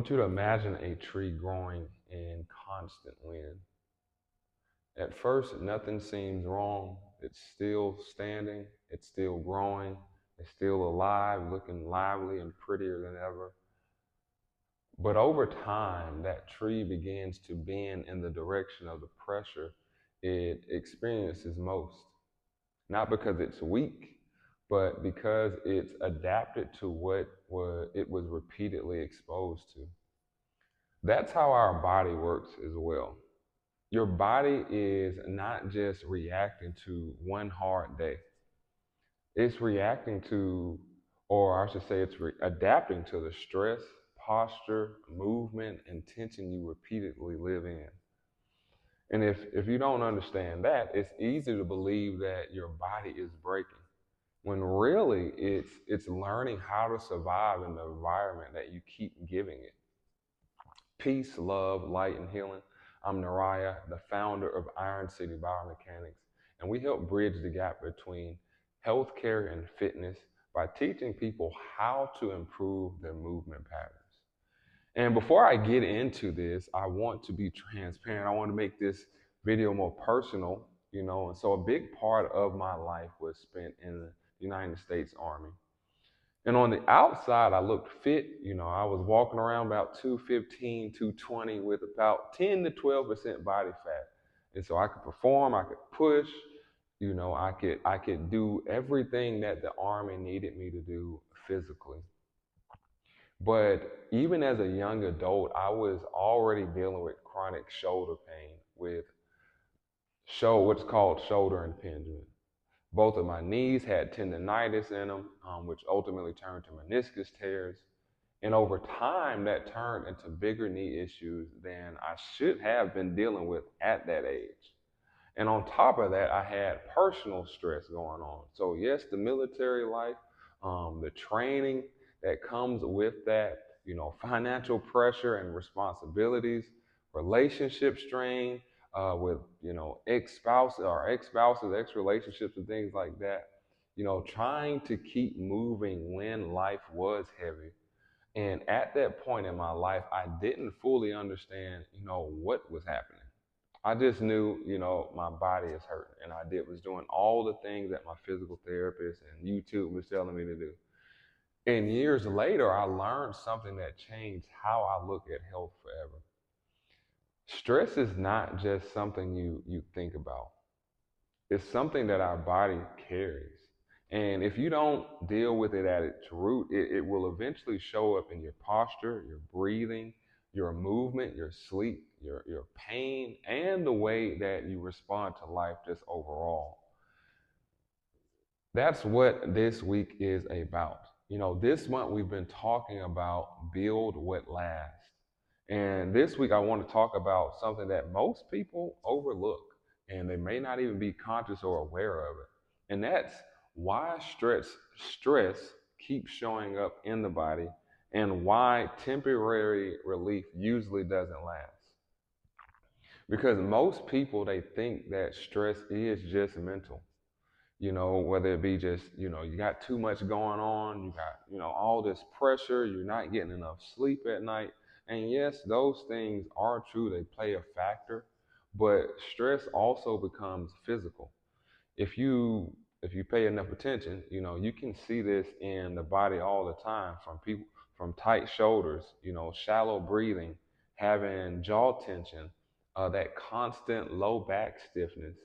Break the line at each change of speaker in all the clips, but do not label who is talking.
want you to imagine a tree growing in constant wind. At first, nothing seems wrong. It's still standing, it's still growing, it's still alive, looking lively and prettier than ever. But over time, that tree begins to bend in the direction of the pressure it experiences most. Not because it's weak, but because it's adapted to what it was repeatedly exposed to. That's how our body works as well. Your body is not just reacting to one hard day. It's reacting to, or I should say, adapting to the stress, posture, movement, and tension you repeatedly live in. And if you don't understand that, it's easy to believe that your body is breaking, when really it's learning how to survive in the environment that you keep giving it. Peace, love, light, and healing. I'm Naraya, the founder of Iron City Biomechanics, and we help bridge the gap between healthcare and fitness by teaching people how to improve their movement patterns. And before I get into this, I want to be transparent. I want to make this video more personal, and so a big part of my life was spent in the United States Army. And on the outside, I looked fit. I was walking around about 215, 220 with about 10 to 12% body fat. And so I could perform, I could push, I could do everything that the Army needed me to do physically. But even as a young adult, I was already dealing with chronic shoulder pain with what's called shoulder impingement. Both of my knees had tendonitis in them, which ultimately turned to meniscus tears. And over time, that turned into bigger knee issues than I should have been dealing with at that age. And on top of that, I had personal stress going on. So yes, the military life, the training that comes with that, financial pressure and responsibilities, relationship strain, with ex-spouses, ex-relationships, and things like that. Trying to keep moving when life was heavy. And at that point in my life, I didn't fully understand, what was happening. I just knew, my body is hurting, and was doing all the things that my physical therapist and YouTube was telling me to do. And years later, I learned something that changed how I look at health forever. Stress is not just something you think about. It's something that our body carries. And if you don't deal with it at its root, it will eventually show up in your posture, your breathing, your movement, your sleep, your pain, and the way that you respond to life just overall. That's what this week is about. This month we've been talking about build what lasts. And this week I want to talk about something that most people overlook, and they may not even be conscious or aware of it. And that's why stress keeps showing up in the body, and why temporary relief usually doesn't last. Because most people, they think that stress is just mental. Whether it be just, you got too much going on, you got, all this pressure, you're not getting enough sleep at night. And yes, those things are true, they play a factor, but stress also becomes physical. If you pay enough attention, you can see this in the body all the time, from people, from tight shoulders, shallow breathing, having jaw tension, that constant low back stiffness,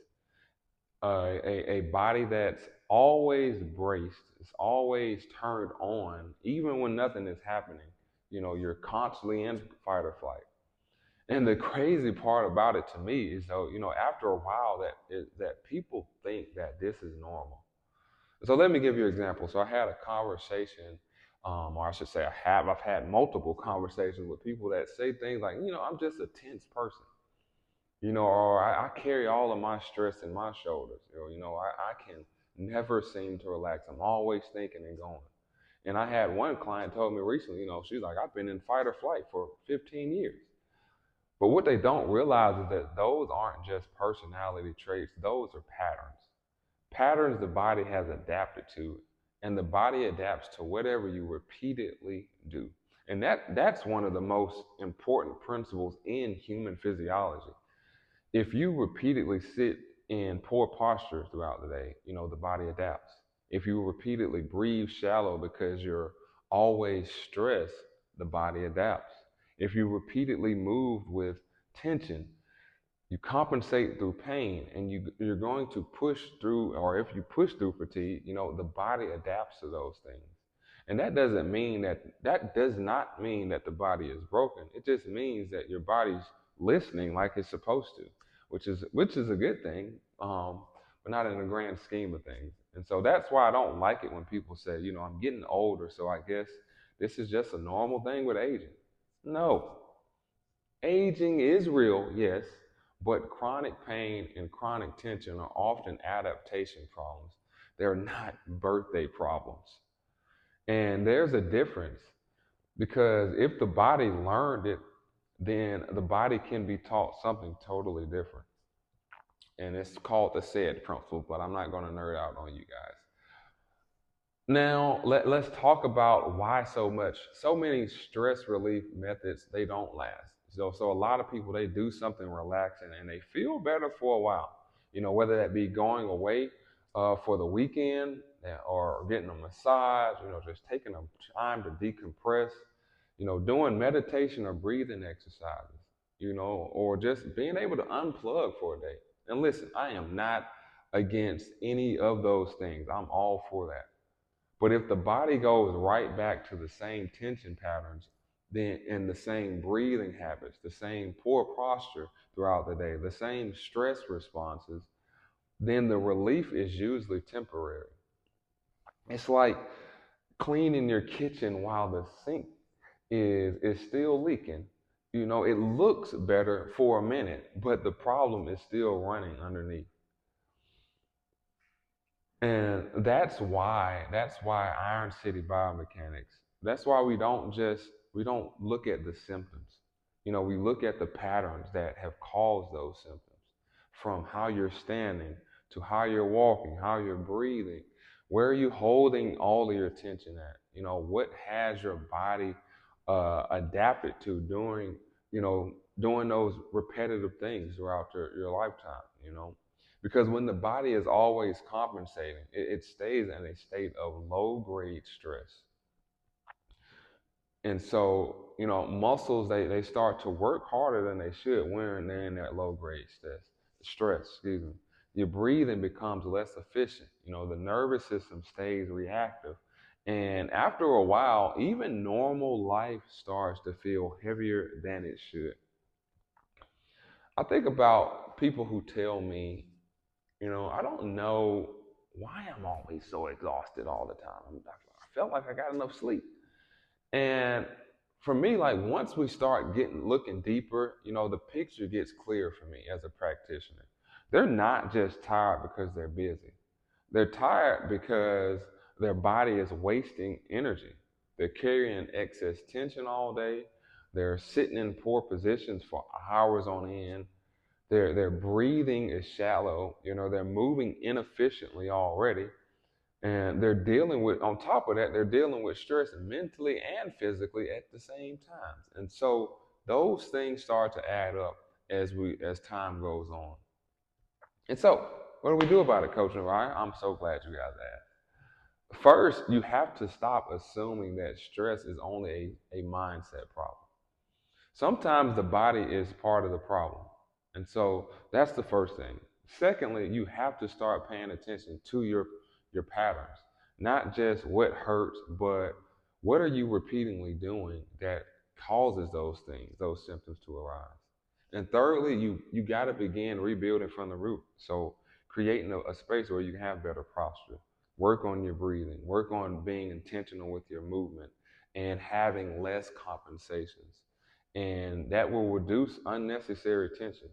a body that's always braced, it's always turned on, even when nothing is happening. You're constantly in fight or flight. And the crazy part about it to me is, though, after a while, that people think that this is normal. So let me give you an example. So I had a conversation, or I should say, I've had multiple conversations with people that say things like, I'm just a tense person. Or I carry all of my stress in my shoulders. I can never seem to relax. I'm always thinking and going. And I had one client told me recently, she's like, I've been in fight or flight for 15 years. But what they don't realize is that those aren't just personality traits, those are patterns. Patterns the body has adapted to, and the body adapts to whatever you repeatedly do. And that's one of the most important principles in human physiology. If you repeatedly sit in poor posture throughout the day, the body adapts. If you repeatedly breathe shallow because you're always stressed, the body adapts. If you repeatedly move with tension, you compensate through pain, and you're going to push through, or if you push through fatigue, the body adapts to those things. And that does not mean that the body is broken. It just means that your body's listening like it's supposed to, which is a good thing, but not in the grand scheme of things. And so that's why I don't like it when people say, I'm getting older, so I guess this is just a normal thing with aging. No, aging is real, yes, but chronic pain and chronic tension are often adaptation problems. They're not birthday problems. And there's a difference, because if the body learned it, then the body can be taught something totally different. And it's called the SAID principle, but I'm not going to nerd out on you guys. Now, let's talk about why so many stress relief methods, they don't last. So a lot of people, they do something relaxing and they feel better for a while. Whether that be going away for the weekend, or getting a massage, just taking a time to decompress, doing meditation or breathing exercises, or just being able to unplug for a day. And listen, I am not against any of those things. I'm all for that. But if the body goes right back to the same tension patterns, then and the same breathing habits, the same poor posture throughout the day, the same stress responses, then the relief is usually temporary. It's like cleaning your kitchen while the sink is still leaking. It looks better for a minute, but the problem is still running underneath. And that's why Iron City Biomechanics. That's why we don't look at the symptoms. We look at the patterns that have caused those symptoms, from how you're standing to how you're walking, how you're breathing. Where are you holding all of your tension at? What has your body adapted to doing those repetitive things throughout your lifetime, because when the body is always compensating, it stays in a state of low grade stress. And so, muscles, they start to work harder than they should when they're in that low grade stress, excuse me. Your breathing becomes less efficient. The nervous system stays reactive. And after a while, even normal life starts to feel heavier than it should. I think about people who tell me, I don't know why I'm always so exhausted all the time. I felt like I got enough sleep. And for me, like, once we start looking deeper, the picture gets clear for me as a practitioner. They're not just tired because they're busy. They're tired because their body is wasting energy. They're carrying excess tension all day. They're sitting in poor positions for hours on end. Their breathing is shallow. They're moving inefficiently already. And on top of that, they're dealing with stress mentally and physically at the same time. And so those things start to add up as time goes on. And so, what do we do about it, Coach Ryan? I'm so glad you guys asked. First, you have to stop assuming that stress is only a mindset problem. Sometimes the body is part of the problem. And so that's the first thing. Secondly, you have to start paying attention to your patterns. Not just what hurts, but what are you repeatedly doing that causes those things, those symptoms to arise. And thirdly, you got to begin rebuilding from the root. So creating a space where you have better posture. Work on your breathing. Work on being intentional with your movement and having less compensations. And that will reduce unnecessary tension.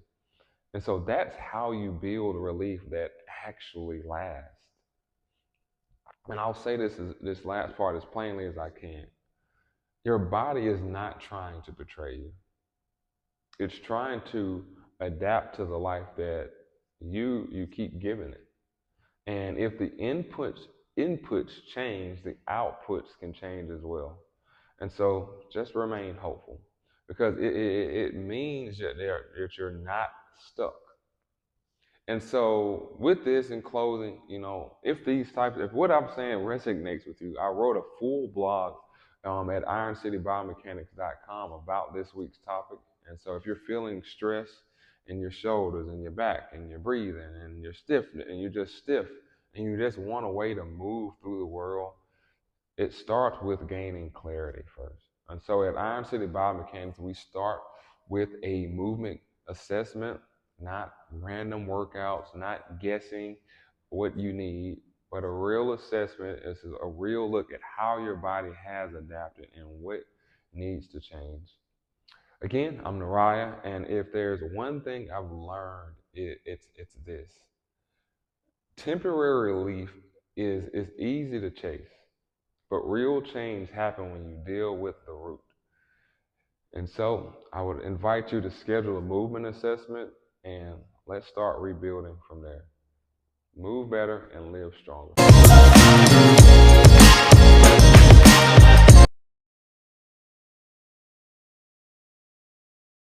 And so that's how you build relief that actually lasts. And I'll say this last part as plainly as I can. Your body is not trying to betray you. It's trying to adapt to the life that you keep giving it. And if the inputs change, the outputs can change as well. And so just remain hopeful because it means that you're not stuck. And so, with this in closing, if what I'm saying resonates with you, I wrote a full blog at ironcitybiomechanics.com about this week's topic. And so, if you're feeling stress in your shoulders and your back and your breathing and you're stiff and you're just stiff and you just want a way to move through the world, it starts with gaining clarity first. And so at Iron City Biomechanics, we start with a movement assessment, not random workouts, not guessing what you need, but a real assessment is a real look at how your body has adapted and what needs to change. Again, I'm Naraya, and if there's one thing I've learned, it's this. Temporary relief is easy to chase. But real change happens when you deal with the root. And so I would invite you to schedule a movement assessment and let's start rebuilding from there. Move better and live stronger.